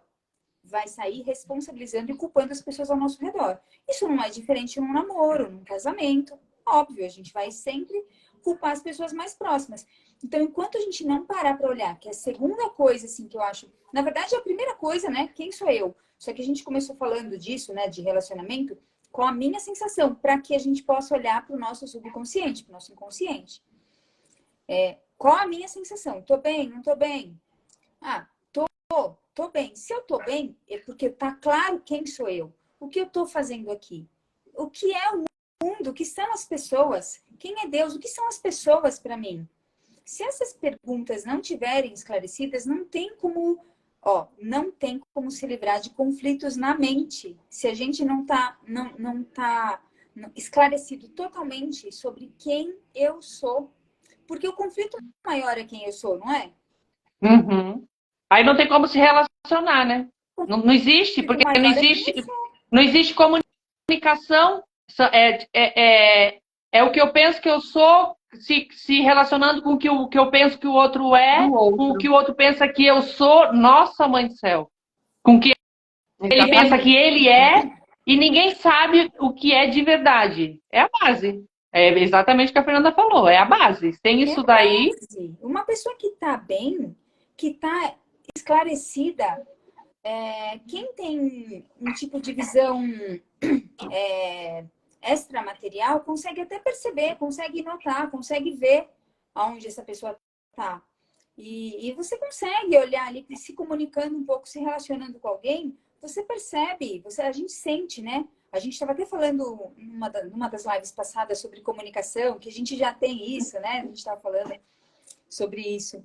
[SPEAKER 1] Vai sair responsabilizando e culpando as pessoas ao nosso redor. Isso não é diferente num namoro, num casamento. Óbvio, a gente vai sempre culpar as pessoas mais próximas. Então, enquanto a gente não parar para olhar, que é a segunda coisa, assim, que eu acho... Na verdade, é a primeira coisa, né? Quem sou eu? Só que a gente começou falando disso, né? De relacionamento, com a minha sensação, para que a gente possa olhar para o nosso subconsciente, para o nosso inconsciente. Qual a minha sensação? Tô bem? Não tô bem? Ah, tô bem. Se eu tô bem, é porque tá claro quem sou eu. O que eu tô fazendo aqui? O que é o mundo? O que são as pessoas? Quem é Deus? O que são as pessoas para mim? Se essas perguntas não tiverem esclarecidas, não tem como se livrar de conflitos na mente. Se a gente não tá esclarecido totalmente sobre quem eu sou. Porque o conflito maior é quem eu sou, não é?
[SPEAKER 4] Uhum. Aí não tem como se relacionar, né? Não existe, porque não existe comunicação. É o que eu penso que eu sou, se relacionando com o que eu penso que o outro é, com o que o outro pensa que eu sou. Nossa, mãe do céu. Com o que ele pensa que ele é, e ninguém sabe o que é de verdade. É a base. É exatamente o que a Fernanda falou, é a base. Sem isso daí...
[SPEAKER 1] Uma pessoa que está bem, que está esclarecida, quem tem um tipo de visão extramaterial, consegue até perceber, consegue notar, consegue ver aonde essa pessoa está. E você consegue olhar ali, se comunicando um pouco, se relacionando com alguém, você percebe, a gente sente, né? A gente estava até falando numa das lives passadas sobre comunicação, que a gente já tem isso, né? A gente estava falando sobre isso.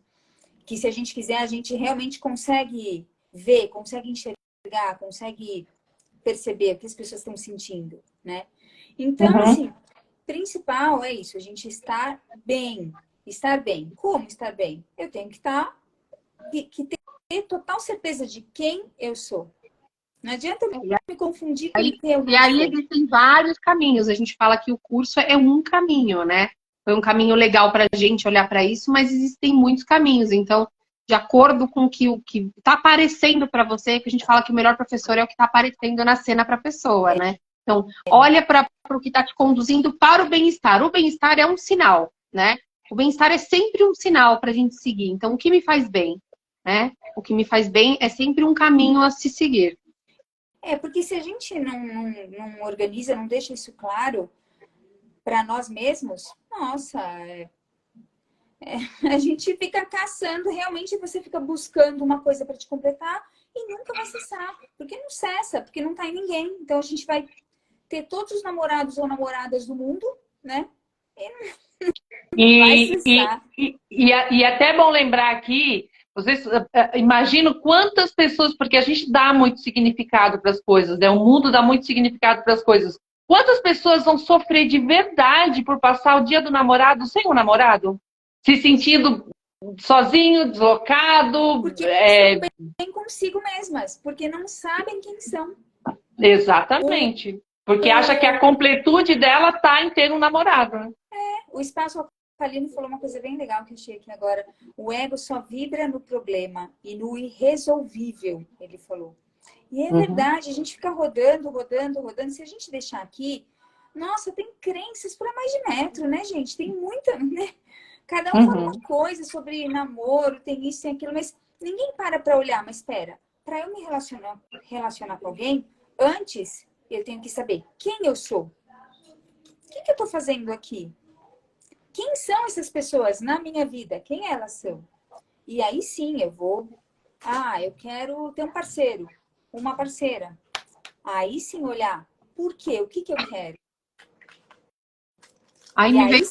[SPEAKER 1] Que se a gente quiser, a gente realmente consegue ver, consegue enxergar, consegue perceber o que as pessoas estão sentindo, né? Então, assim, principal é isso, a gente estar bem. Estar bem. Como estar bem? Eu tenho que ter total certeza de quem eu sou. Não adianta me confundir com quem eu não sou.
[SPEAKER 2] E aí existem vários caminhos. A gente fala que o curso é um caminho, né? Foi um caminho legal para a gente olhar para isso, mas existem muitos caminhos. Então, de acordo com o que está aparecendo para você, que a gente fala que o melhor professor é o que está aparecendo na cena para a pessoa, né? Então, olha para o que está te conduzindo para o bem-estar. O bem-estar é um sinal, né? O bem-estar é sempre um sinal para a gente seguir. Então, o que me faz bem, né? O que me faz bem é sempre um caminho a se seguir.
[SPEAKER 1] Porque se a gente não organiza, não deixa isso claro para nós mesmos, nossa, a gente fica caçando, realmente você fica buscando uma coisa para te completar e nunca vai cessar. Porque não cessa, porque não tá em ninguém. Então a gente vai ter todos os namorados ou namoradas do mundo, né? Vai
[SPEAKER 4] E,
[SPEAKER 1] cessar.
[SPEAKER 4] e até é bom lembrar aqui, vocês imaginam quantas pessoas, porque a gente dá muito significado para as coisas, né? O mundo dá muito significado para as coisas. Quantas pessoas vão sofrer de verdade por passar o dia do namorado sem o namorado? Se sentindo sozinho, deslocado.
[SPEAKER 1] Porque não estão bem consigo mesmas, porque não sabem quem são.
[SPEAKER 4] Exatamente. Porque acha que a completude dela está em ter um namorado, né?
[SPEAKER 1] O espaço Palino falou uma coisa bem legal que eu achei aqui agora. O ego só vibra no problema e no irresolvível, ele falou. E é verdade, a gente fica rodando, rodando, rodando. Se a gente deixar aqui, nossa, tem crenças para mais de metro, né, gente? Tem muita, né? Cada um fala uma coisa sobre namoro, tem isso, tem aquilo, mas ninguém para olhar. Mas espera, para eu me relacionar com alguém, antes eu tenho que saber quem eu sou. O que eu estou fazendo aqui? Quem são essas pessoas na minha vida? Quem elas são? E aí sim eu vou... eu quero ter um parceiro, uma parceira. Aí sim olhar. Por quê? O que eu quero?
[SPEAKER 2] Aí me veio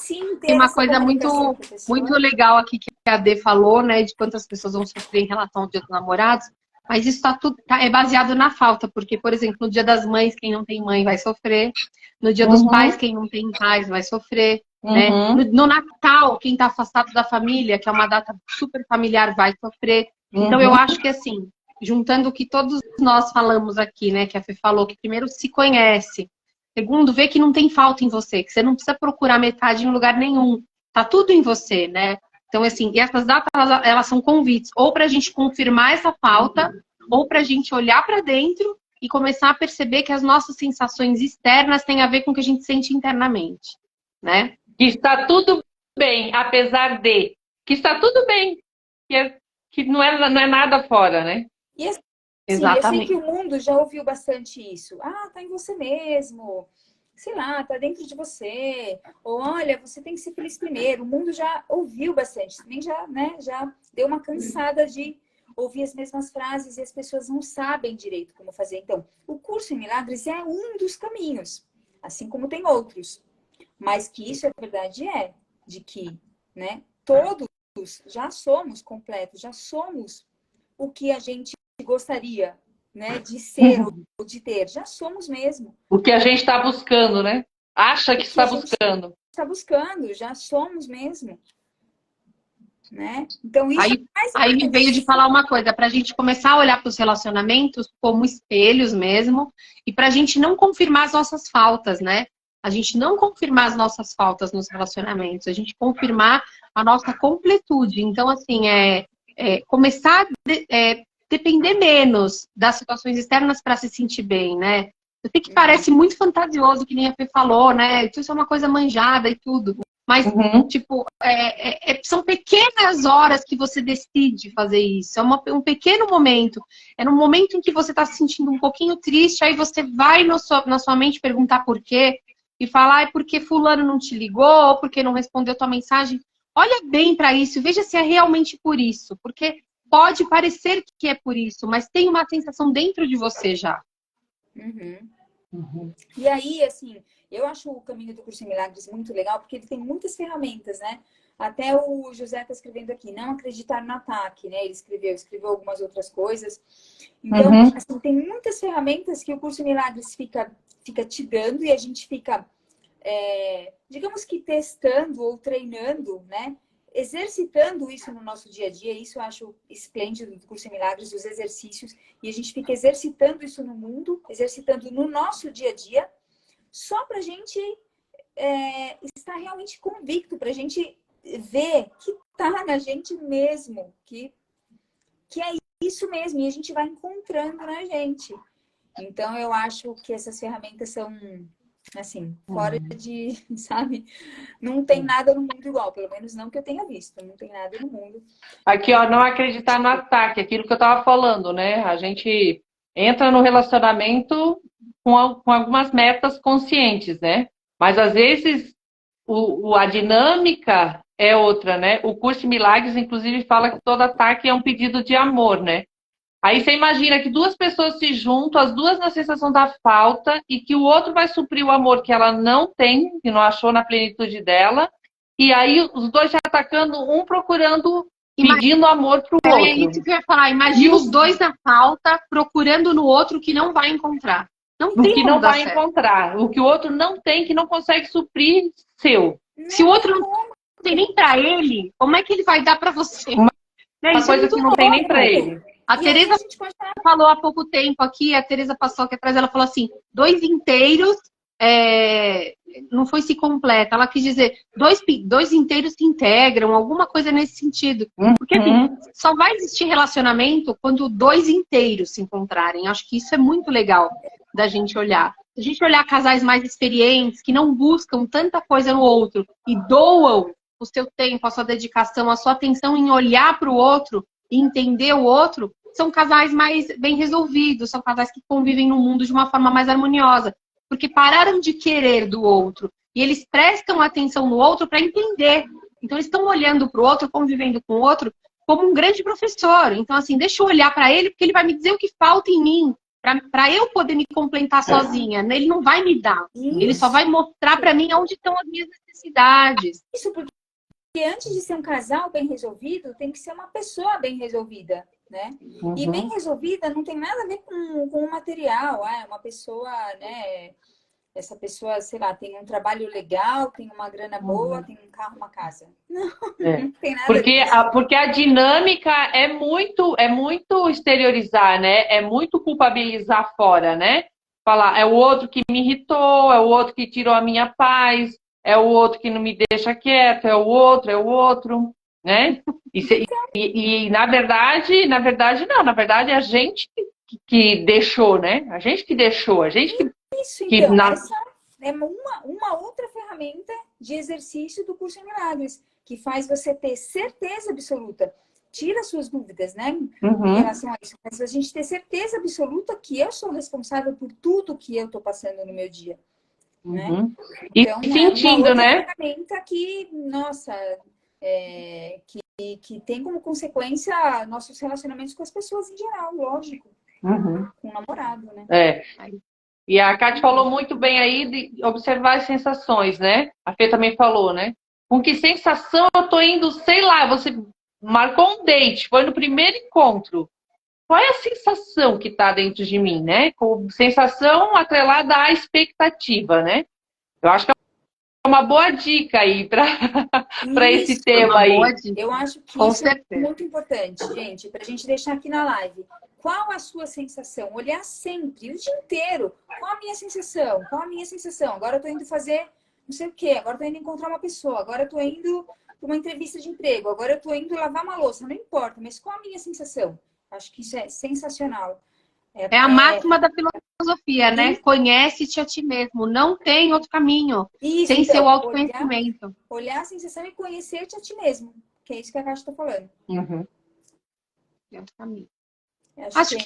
[SPEAKER 2] uma coisa muito legal aqui que a Dê falou, né? De quantas pessoas vão sofrer em relação ao Dia dos Namorados. Mas isso é baseado na falta. Porque, por exemplo, no Dia das Mães, quem não tem mãe vai sofrer. No Dia dos Pais, quem não tem pais vai sofrer. Né? No Natal, quem está afastado da família, que é uma data super familiar, vai sofrer. Então, eu acho que, assim, juntando o que todos nós falamos aqui, né? Que a Fê falou, que primeiro se conhece. Segundo, vê que não tem falta em você, que você não precisa procurar metade em lugar nenhum. Tá tudo em você, né? Então, assim, e essas datas, elas são convites. Ou pra gente confirmar essa falta, ou pra gente olhar pra dentro e começar a perceber que as nossas sensações externas têm a ver com o que a gente sente internamente, né?
[SPEAKER 4] Que está tudo bem, apesar de. Que está tudo bem. Que não é nada fora, né?
[SPEAKER 1] E assim, exatamente. Eu sei que o mundo já ouviu bastante isso. Tá em você mesmo. Sei lá, tá dentro de você. Ou olha, você tem que ser feliz primeiro. O mundo já ouviu bastante. Também já, né, já deu uma cansada de ouvir as mesmas frases e as pessoas não sabem direito como fazer. Então, o curso em Milagres é um dos caminhos. Assim como tem outros. Mas que isso é verdade de que, né, todos já somos completos, já somos o que a gente gostaria, né, de ser ou de ter, já somos mesmo.
[SPEAKER 4] O que a gente está buscando, né? Acha que está buscando.
[SPEAKER 1] Está buscando, já somos mesmo. Né? Então, isso
[SPEAKER 2] aí me veio de falar uma coisa, para a gente começar a olhar para os relacionamentos como espelhos mesmo, e para a gente não confirmar as nossas faltas, né? A gente não confirmar as nossas faltas nos relacionamentos, a gente confirmar a nossa completude. Então, assim, começar a depender menos das situações externas para se sentir bem, né? Eu sei que parece muito fantasioso, que nem a Fê falou, né? Isso é uma coisa manjada e tudo. Mas, tipo, são pequenas horas que você decide fazer isso. É um pequeno momento. É no momento em que você está se sentindo um pouquinho triste, aí você vai na sua mente perguntar por quê. E falar, porque fulano não te ligou, ou porque não respondeu tua mensagem. Olha bem para isso, veja se é realmente por isso. Porque pode parecer que é por isso, mas tem uma sensação dentro de você já.
[SPEAKER 1] E aí, assim, eu acho o caminho do curso em Milagres muito legal, porque ele tem muitas ferramentas, né? Até o José está escrevendo aqui, não acreditar no ataque, né? Ele escreveu algumas outras coisas. Então, assim, tem muitas ferramentas que o curso em Milagres fica te dando e a gente fica, digamos que testando ou treinando, né? Exercitando isso no nosso dia a dia. Isso eu acho esplêndido do curso em Milagres, os exercícios. E a gente fica exercitando isso no mundo, exercitando no nosso dia a dia, só para a gente estar realmente convicto, para a gente ver que tá na gente mesmo, que é isso mesmo, e a gente vai encontrando na gente. Então, eu acho que essas ferramentas são, assim, fora de, sabe? Não tem nada no mundo igual, pelo menos não que eu tenha visto. Não tem nada no mundo.
[SPEAKER 4] Aqui, ó, não acreditar no ataque, aquilo que eu estava falando, né? A gente entra no relacionamento com algumas metas conscientes, né? Mas, às vezes, a dinâmica é outra, né? O curso de Milagres, inclusive, fala que todo ataque é um pedido de amor, né? Aí você imagina que duas pessoas se juntam, as duas na sensação da falta, e que o outro vai suprir o amor que ela não tem, que não achou na plenitude dela, e aí os dois já atacando, um procurando, pedindo amor pro outro.
[SPEAKER 2] É isso que eu ia falar. Imagina os dois na falta, procurando no outro que não vai encontrar. Não tem
[SPEAKER 4] O que
[SPEAKER 2] como
[SPEAKER 4] não
[SPEAKER 2] dar
[SPEAKER 4] vai
[SPEAKER 2] certo.
[SPEAKER 4] encontrar. O que o outro não tem, que não consegue suprir seu.
[SPEAKER 2] Se o outro não tem nem pra ele, como é que ele vai dar pra você?
[SPEAKER 4] Uma
[SPEAKER 2] Isso é
[SPEAKER 4] coisa
[SPEAKER 2] muito
[SPEAKER 4] que não tem nem pra
[SPEAKER 2] louco.
[SPEAKER 4] ele.
[SPEAKER 2] A Tereza falou há pouco tempo aqui, a Tereza passou aqui atrás, ela falou assim, 2 inteiros, não foi se completa. Ela quis dizer, dois inteiros se integram, alguma coisa nesse sentido. Porque assim, só vai existir relacionamento quando 2 inteiros se encontrarem. Acho que isso é muito legal da gente olhar. Se a gente olhar casais mais experientes, que não buscam tanta coisa no outro e doam o seu tempo, a sua dedicação, a sua atenção em olhar para o outro e entender o outro, são casais mais bem resolvidos, são casais que convivem no mundo de uma forma mais harmoniosa. Porque pararam de querer do outro e eles prestam atenção no outro para entender. Então eles estão olhando para o outro, convivendo com o outro, como um grande professor. Então assim, deixa eu olhar para ele porque ele vai me dizer o que falta em mim, para eu poder me completar sozinha. Ele não vai me dar.
[SPEAKER 1] Isso.
[SPEAKER 2] Ele só vai mostrar para mim onde estão as minhas necessidades.
[SPEAKER 1] Isso porque antes de ser um casal bem resolvido, tem que ser uma pessoa bem resolvida, né? E bem resolvida não tem nada a ver com o material. Uma pessoa, né? Essa pessoa, sei lá, tem um trabalho legal, tem uma grana boa, tem um carro, uma casa. Não, não tem nada
[SPEAKER 4] porque a dinâmica é muito exteriorizar, né? É muito culpabilizar fora, né? Falar, é o outro que me irritou, é o outro que tirou a minha paz, é o outro que não me deixa quieto, é o outro, né? E na verdade não, na verdade é a gente que deixou, né? A gente que deixou, a gente que...
[SPEAKER 1] Isso, então, essa é uma outra ferramenta de exercício do Curso em Milagres, que faz você ter certeza absoluta. Tira suas dúvidas, né? Em relação a isso. Mas a gente ter certeza absoluta que eu sou responsável por tudo que eu tô passando no meu dia. Né? Então,
[SPEAKER 4] e sentindo,
[SPEAKER 1] é uma
[SPEAKER 4] né?
[SPEAKER 1] ferramenta que, nossa, que tem como consequência nossos relacionamentos com as pessoas em geral, lógico. Com o namorado, né?
[SPEAKER 4] E a Kate falou muito bem aí de observar as sensações, né? A Fê também falou, né? Com que sensação eu tô indo, sei lá, você marcou um date, foi no primeiro encontro. Qual é a sensação que tá dentro de mim, né? Com sensação atrelada à expectativa, né? Eu acho que é uma boa dica aí para esse tema aí.
[SPEAKER 1] Eu acho que isso é muito importante, gente, pra gente deixar aqui na live. Qual a sua sensação? Olhar sempre, o dia inteiro. Qual a minha sensação? Qual a minha sensação? Agora eu tô indo fazer não sei o quê. Agora eu tô indo encontrar uma pessoa. Agora eu tô indo para uma entrevista de emprego. Agora eu tô indo lavar uma louça. Não importa. Mas qual a minha sensação? Acho que isso é sensacional.
[SPEAKER 2] É a máxima da filosofia, né? Conhece-te a ti mesmo. Não tem outro caminho.
[SPEAKER 1] Isso,
[SPEAKER 2] sem
[SPEAKER 1] então,
[SPEAKER 2] seu autoconhecimento.
[SPEAKER 1] Olhar a sensação e conhecer-te a ti mesmo. Que é isso que a Kátia está falando.
[SPEAKER 2] É outro caminho.
[SPEAKER 1] Acho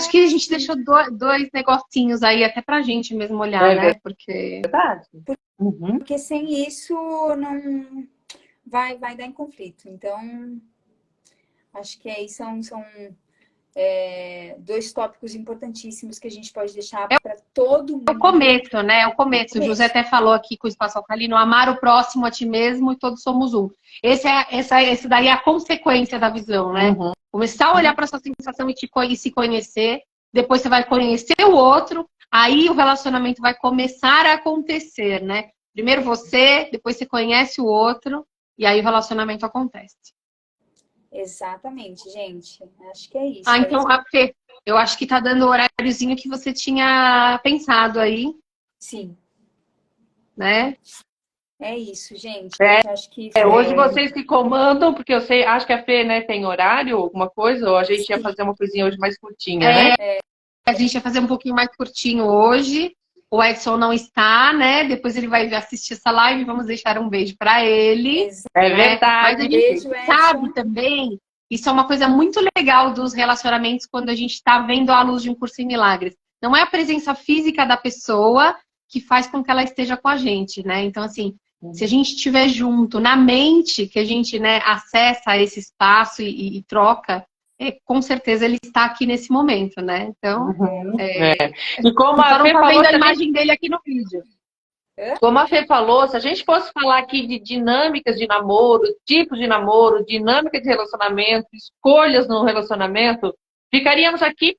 [SPEAKER 2] que a gente deixou dois negocinhos aí até pra gente mesmo olhar, né? Porque...
[SPEAKER 4] Verdade.
[SPEAKER 1] Porque sem isso não vai dar em conflito. Então, acho que aí são 2 tópicos importantíssimos que a gente pode deixar para todo mundo.
[SPEAKER 2] É o começo, né? É o começo. O José até falou aqui com o Espaço Alcalino, amar o próximo a ti mesmo e todos somos um. Esse daí é a consequência da visão, né? Começar a olhar para sua sensação e se conhecer, depois você vai conhecer o outro, aí o relacionamento vai começar a acontecer, né? Primeiro você, depois você conhece o outro, e aí o relacionamento acontece.
[SPEAKER 1] Exatamente, gente. Acho que é isso.
[SPEAKER 2] Então, Fê, eu acho que tá dando o horáriozinho que você tinha pensado aí.
[SPEAKER 1] Sim.
[SPEAKER 2] Né?
[SPEAKER 1] É isso, gente. Acho que
[SPEAKER 4] hoje vocês se comandam, porque eu sei, acho que a Fê, né, tem horário, alguma coisa, ou a gente ia fazer uma coisinha hoje mais curtinha, né?
[SPEAKER 2] A gente ia fazer um pouquinho mais curtinho hoje. O Edson não está, né? Depois ele vai assistir essa live, vamos deixar um beijo para ele.
[SPEAKER 4] É verdade.
[SPEAKER 2] Mas a gente sabe também, isso é uma coisa muito legal dos relacionamentos quando a gente está vendo a luz de um curso em milagres. Não é a presença física da pessoa que faz com que ela esteja com a gente, né? Então, assim, se a gente estiver junto, na mente, que a gente, né, acessa esse espaço e troca, com certeza ele está aqui nesse momento, né? Então,
[SPEAKER 4] E como
[SPEAKER 2] a Fê
[SPEAKER 4] não tá
[SPEAKER 2] vendo
[SPEAKER 4] também...
[SPEAKER 2] a imagem dele aqui no vídeo.
[SPEAKER 4] Como a Fê falou, se a gente fosse falar aqui de dinâmicas de namoro, tipos de namoro, dinâmica de relacionamento, escolhas no relacionamento, ficaríamos aqui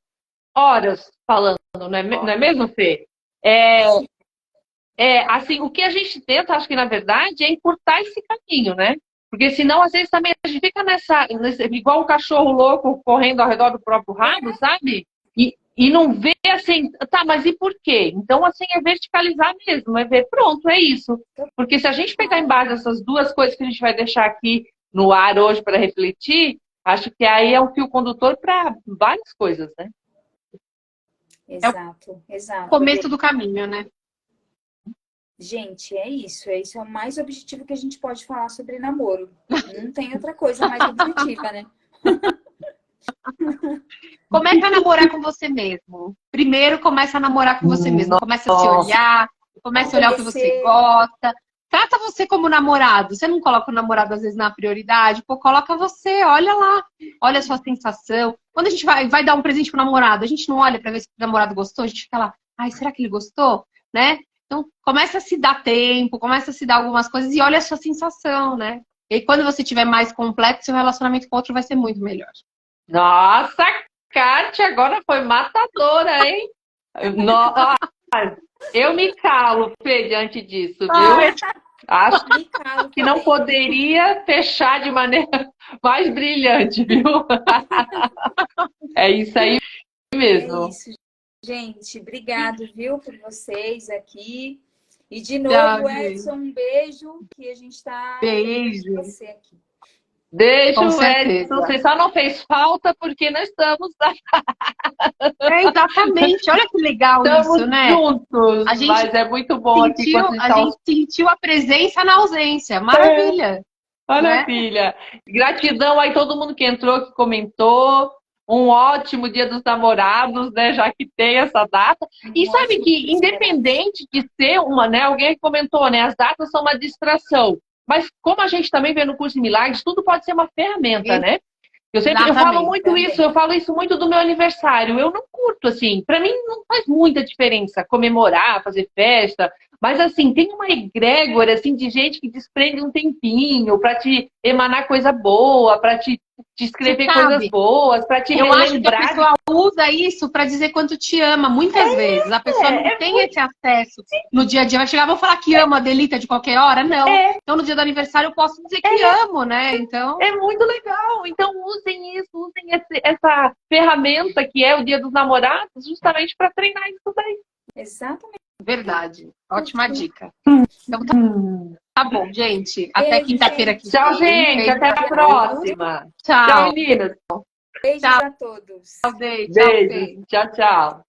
[SPEAKER 4] horas falando, não é mesmo, Fê? Assim, o que a gente tenta, acho que na verdade, é encurtar esse caminho, né? Porque senão, às vezes, também a gente fica igual um cachorro louco correndo ao redor do próprio rabo, sabe? E não vê assim, tá, mas e por quê? Então, assim, é verticalizar mesmo, é ver, pronto, é isso. Porque se a gente pegar em base essas duas coisas que a gente vai deixar aqui no ar hoje para refletir, acho que aí é um fio condutor para várias coisas, né?
[SPEAKER 1] Exato.
[SPEAKER 2] O começo do caminho, né?
[SPEAKER 1] Gente, é isso é o mais objetivo que a gente pode falar sobre namoro. Não tem outra coisa mais objetiva, né?
[SPEAKER 2] Começa a namorar com você mesmo. Primeiro, começa a namorar com você mesmo. Começa a se olhar, começa a olhar o que você gosta. Trata você como namorado. Você não coloca o namorado, às vezes, na prioridade. Pô, coloca você, olha lá. Olha a sua sensação. Quando a gente vai dar um presente pro namorado, a gente não olha pra ver se o namorado gostou, a gente fica lá, ai, será que ele gostou? Né? Então, começa a se dar tempo, começa a se dar algumas coisas e olha a sua sensação, né? E aí, quando você tiver mais completo, seu relacionamento com o outro vai ser muito melhor.
[SPEAKER 4] Nossa, Kátia, agora foi matadora, hein? Eu me calo, Fê, diante disso, viu? Acho que não poderia fechar de maneira mais brilhante, viu? É isso aí mesmo.
[SPEAKER 1] É isso, gente. Obrigado, viu, por vocês aqui. E de novo, Edson, um beijo, que a gente está
[SPEAKER 2] beijo
[SPEAKER 1] com você aqui.
[SPEAKER 4] Beijo, Edson. Você só não fez falta porque nós estamos...
[SPEAKER 2] Exatamente. Olha que legal
[SPEAKER 4] estamos
[SPEAKER 2] isso, né?
[SPEAKER 4] Juntos, mas é muito bom
[SPEAKER 2] sentiu,
[SPEAKER 4] aqui.
[SPEAKER 2] A gente sentiu a presença na ausência. Maravilha.
[SPEAKER 4] Maravilha. Né? Gratidão aí todo mundo que entrou, que comentou. Um ótimo Dia dos Namorados, né? Já que tem essa data. E sabe que, independente de ser uma, né? Alguém comentou, né? As datas são uma distração. Mas como a gente também vê no curso de Milagres, tudo pode ser uma ferramenta, né? Eu falo muito isso, eu falo isso muito do meu aniversário. Eu não curto, assim, pra mim não faz muita diferença comemorar, fazer festa, mas assim, tem uma egrégora assim, de gente que desprende um tempinho pra te emanar coisa boa, pra te escrever coisas boas, pra te relembrar.
[SPEAKER 2] Eu acho que a pessoa usa isso pra dizer quanto te ama, muitas vezes. A pessoa não tem esse acesso no dia a dia. Vai chegar, vou falar que ama a Delita de qualquer hora? Não. Então, no dia do aniversário, eu posso dizer que amo, né? Então...
[SPEAKER 4] É muito legal. Então, usem isso, usem essa ferramenta que é o Dia dos Namorados, justamente para treinar isso daí.
[SPEAKER 1] Exatamente.
[SPEAKER 2] Verdade. Ótima dica. Então, tá bom, gente. Até quinta-feira aqui.
[SPEAKER 4] Tchau, gente. Até a próxima.
[SPEAKER 2] Tchau.
[SPEAKER 4] Tchau, meninas.
[SPEAKER 1] Beijos a todos.
[SPEAKER 2] Beijo.
[SPEAKER 4] Beijo. Tchau, tchau.